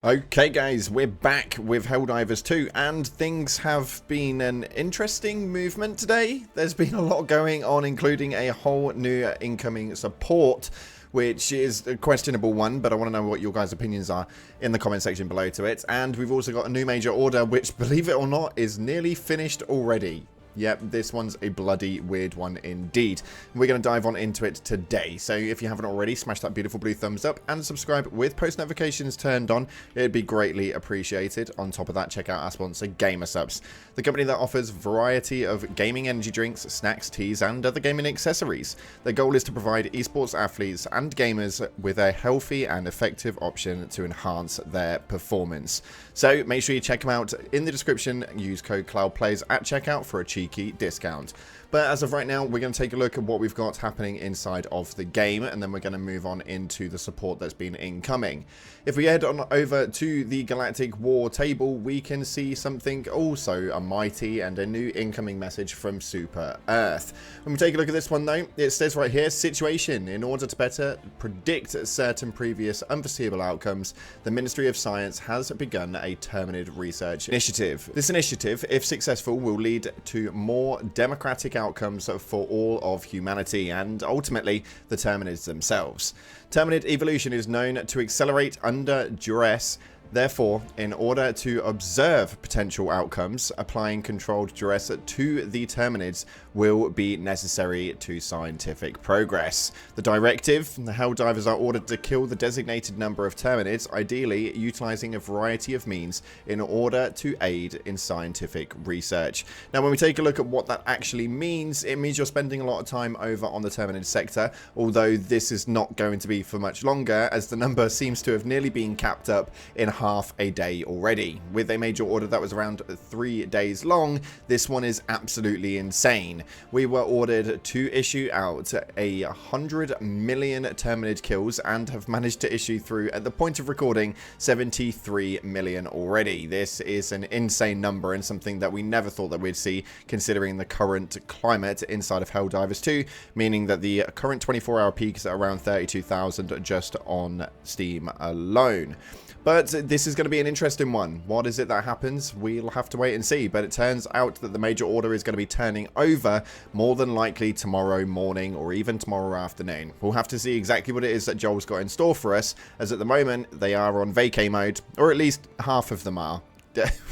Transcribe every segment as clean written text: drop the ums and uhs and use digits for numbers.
Okay guys, we're back with Helldivers 2 and things have been an interesting movement today. There's been a lot going on, including a whole new incoming support, which is a questionable one, but I want to know what your guys' opinions are in the comment section below to it. And we've also got a new major order, which, believe it or not, is nearly finished already. Yep, this one's a bloody weird one indeed. We're going to dive on into it today. So if you haven't already, smash that beautiful blue thumbs up and subscribe with post notifications turned on. It'd be greatly appreciated. On top of that, check out our sponsor, GamerSupps, the company that offers a variety of gaming energy drinks, snacks, teas, and other gaming accessories. Their goal is to provide esports athletes and gamers with a healthy and effective option to enhance their performance. So make sure you check them out in the description. Use code CloudPlays at checkout for a cheeky discount. But as of right now, we're going to take a look at what we've got happening inside of the game, and then we're going to move on into the support that's been incoming. If we head on over to the Galactic War table, we can see something also a mighty and a new incoming message from Super Earth. When we take a look at this one though, it says right here, situation. In order to better predict certain previous unforeseeable outcomes, the Ministry of Science has begun a Terminid research initiative. This initiative, if successful, will lead to more democratic outcomes for all of humanity and ultimately the Terminids themselves. Terminid evolution is known to accelerate under duress. Therefore, in order to observe potential outcomes, applying controlled duress to the Terminids will be necessary to scientific progress. The directive, the Helldivers are ordered to kill the designated number of Terminids, ideally utilizing a variety of means in order to aid in scientific research. Now, when we take a look at what that actually means, it means you're spending a lot of time over on the Terminid sector, although this is not going to be for much longer, as the number seems to have nearly been capped up in half a day already. With a major order that was around 3 days long, this one is absolutely insane. We were ordered to issue out 100 million Terminid kills and have managed to issue through, at the point of recording, 73 million already. This is an insane number and something that we never thought that we'd see, considering the current climate inside of Helldivers 2, meaning that the current 24-hour peak is at around 32,000 just on Steam alone. But this is going to be an interesting one. What is it that happens? We'll have to wait and see. But it turns out that the major order is going to be turning over more than likely tomorrow morning or even tomorrow afternoon. We'll have to see exactly what it is that Joel's got in store for us, as at the moment they are on vacay mode, or at least half of them are.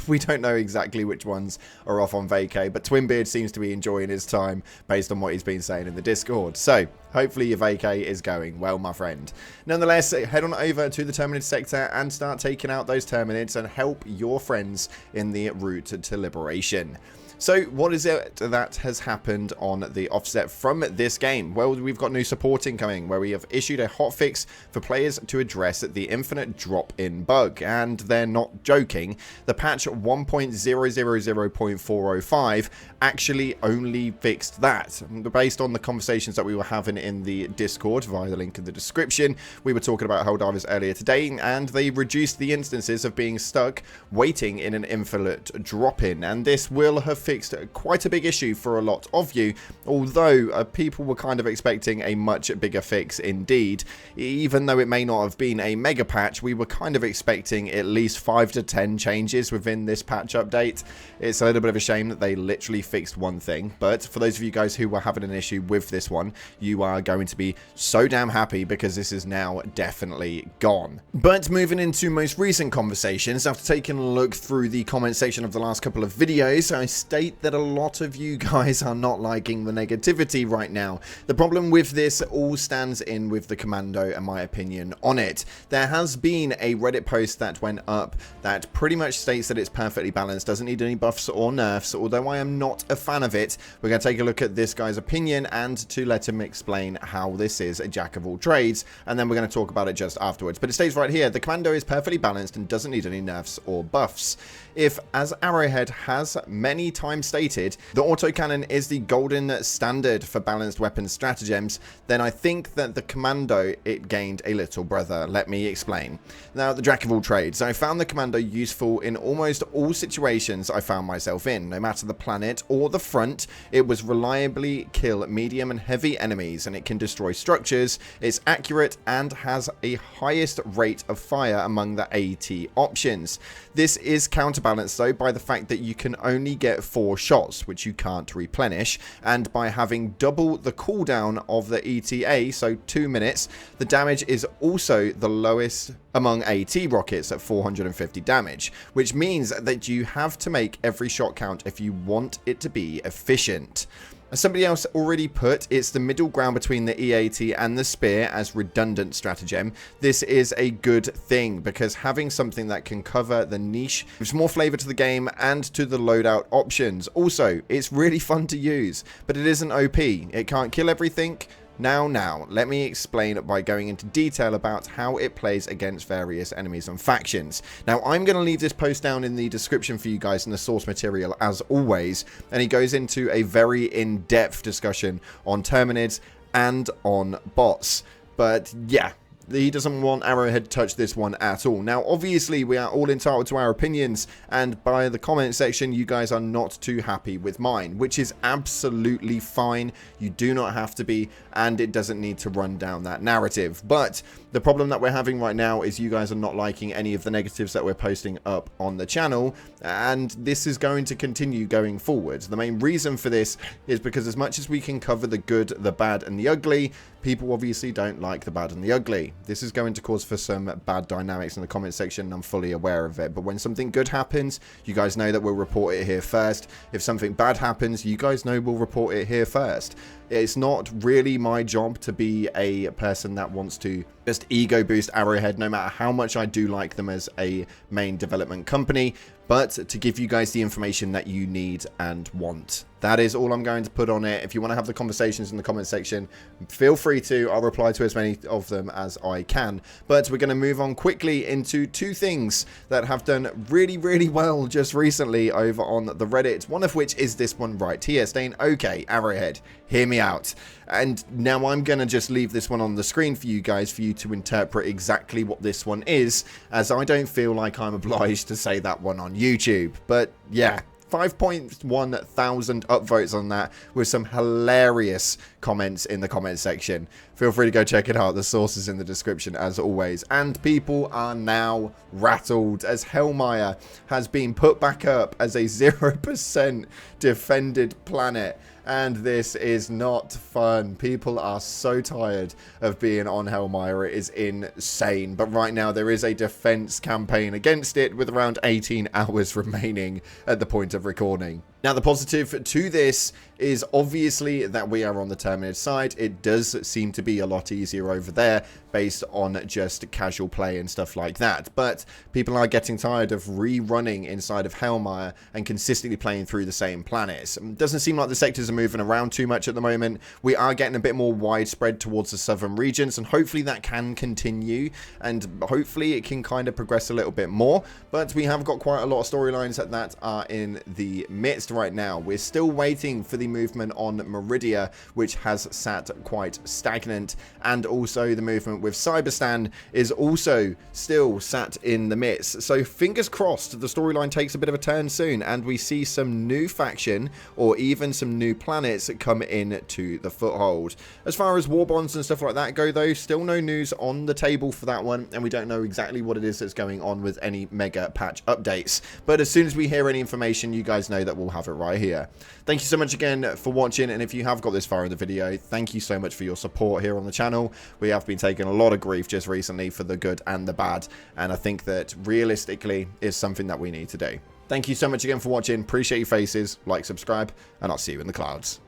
We don't know exactly which ones are off on vacay, but Twinbeard seems to be enjoying his time based on what he's been saying in the Discord. So hopefully your vacay is going well, my friend. Nonetheless, head on over to the Terminid sector and start taking out those Terminids and help your friends in the route to liberation. So what is it that has happened on the offset from this game? Well, we've got new support incoming, where we have issued a hotfix for players to address the infinite drop-in bug. And they're not joking. The patch 1.000.405 actually only fixed that. Based on the conversations that we were having in the Discord via the link in the description, we were talking about Helldivers earlier today, and they reduced the instances of being stuck waiting in an infinite drop-in. And this will have fixed quite a big issue for a lot of you, although people were kind of expecting a much bigger fix indeed. Even though it may not have been a mega patch, we were kind of expecting at least 5 to 10 changes within this patch update. It's a little bit of a shame that they literally fixed one thing, but for those of you guys who were having an issue with this one, you are going to be so damn happy because this is now definitely gone. But moving into most recent conversations, after taking a look through the comment section of the last couple of videos, I state that a lot of you guys are not liking the negativity right now. The problem with this all stands in with the Commando, in my opinion, on it. There has been a Reddit post that went up that pretty much states that it's perfectly balanced, doesn't need any buffs or nerfs, although I am not a fan of it. We're going to take a look at this guy's opinion and to let him explain how this is a jack of all trades, and then we're going to talk about it just afterwards. But it states right here, the Commando is perfectly balanced and doesn't need any nerfs or buffs. If, as Arrowhead has many times stated, the autocannon is the golden standard for balanced weapons stratagems, then I think that the Commando, it gained a little brother. Let me explain. Now, the jack of all trades. I found the Commando useful in almost all situations I found myself in. No matter the planet or the front, it was reliably kill medium and heavy enemies, and it can destroy structures. It's accurate and has a highest rate of fire among the AT options. This is counterbalanced though by the fact that you can only get 4 shots, which you can't replenish, and by having double the cooldown of the ETA, so 2 minutes, the damage is also the lowest among AT rockets at 450 damage, which means that you have to make every shot count if you want it to be efficient. As somebody else already put, it's the middle ground between the EAT and the spear as redundant stratagem. This is a good thing because having something that can cover the niche gives more flavor to the game and to the loadout options. Also, it's really fun to use, but it isn't OP. It can't kill everything. Now, let me explain by going into detail about how it plays against various enemies and factions. Now, I'm going to leave this post down in the description for you guys in the source material as always, and he goes into a very in-depth discussion on Terminids and on bots. But yeah, he doesn't want Arrowhead to touch this one at all. Now, obviously, we are all entitled to our opinions, and by the comment section, you guys are not too happy with mine, which is absolutely fine. You do not have to be, and it doesn't need to run down that narrative. But the problem that we're having right now is you guys are not liking any of the negatives that we're posting up on the channel, and this is going to continue going forward. The main reason for this is because as much as we can cover the good, the bad, and the ugly, people obviously don't like the bad and the ugly. This is going to cause for some bad dynamics in the comment section, and I'm fully aware of it. But when something good happens, you guys know that we'll report it here first. If something bad happens, you guys know we'll report it here first. It's not really my job to be a person that wants to just ego boost Arrowhead, no matter how much I do like them as a main development company, but to give you guys the information that you need and want. That is all I'm going to put on it. If you want to have the conversations in the comment section, feel free to. I'll reply to as many of them as I can. But we're going to move on quickly into 2 things that have done really, really well just recently over on the Reddit. One of which is this one right here, saying, okay, Arrowhead, hear me out. And now I'm going to just leave this one on the screen for you guys, for you to interpret exactly what this one is, as I don't feel like I'm obliged to say that one on YouTube. But yeah, 5.1 thousand upvotes on that with some hilarious comments in the comment section. Feel free to go check it out. The source is in the description as always. And people are now rattled as Hellmire has been put back up as a 0% defended planet. And this is not fun. People are so tired of being on Hellmire. It is insane. But right now there is a defense campaign against it with around 18 hours remaining at the point of recording. Now, the positive to this is obviously that we are on the Terminid side. It does seem to be a lot easier over there based on just casual play and stuff like that. But people are getting tired of rerunning inside of Hellmire and consistently playing through the same planets. It doesn't seem like the sectors are moving around too much at the moment. We are getting a bit more widespread towards the southern regions, and hopefully that can continue, and hopefully it can kind of progress a little bit more. But we have got quite a lot of storylines that are in the midst right now. We're still waiting for the movement on Meridia, which has sat quite stagnant, and also the movement with Cyberstan is also still sat in the midst. So fingers crossed the storyline takes a bit of a turn soon and we see some new faction or even some new planets come in to the foothold. As far as war bonds and stuff like that go though, still no news on the table for that one, and we don't know exactly what it is that's going on with any mega patch updates. But as soon as we hear any information, you guys know that we'll have it right here. Thank you so much again for watching, and if you have got this far in the video, thank you so much for your support here on the channel. We have been taking a lot of grief just recently for the good and the bad, and I think that realistically is something that we need to do. Thank you so much again for watching. Appreciate your faces. Like, subscribe, and I'll see you in the clouds.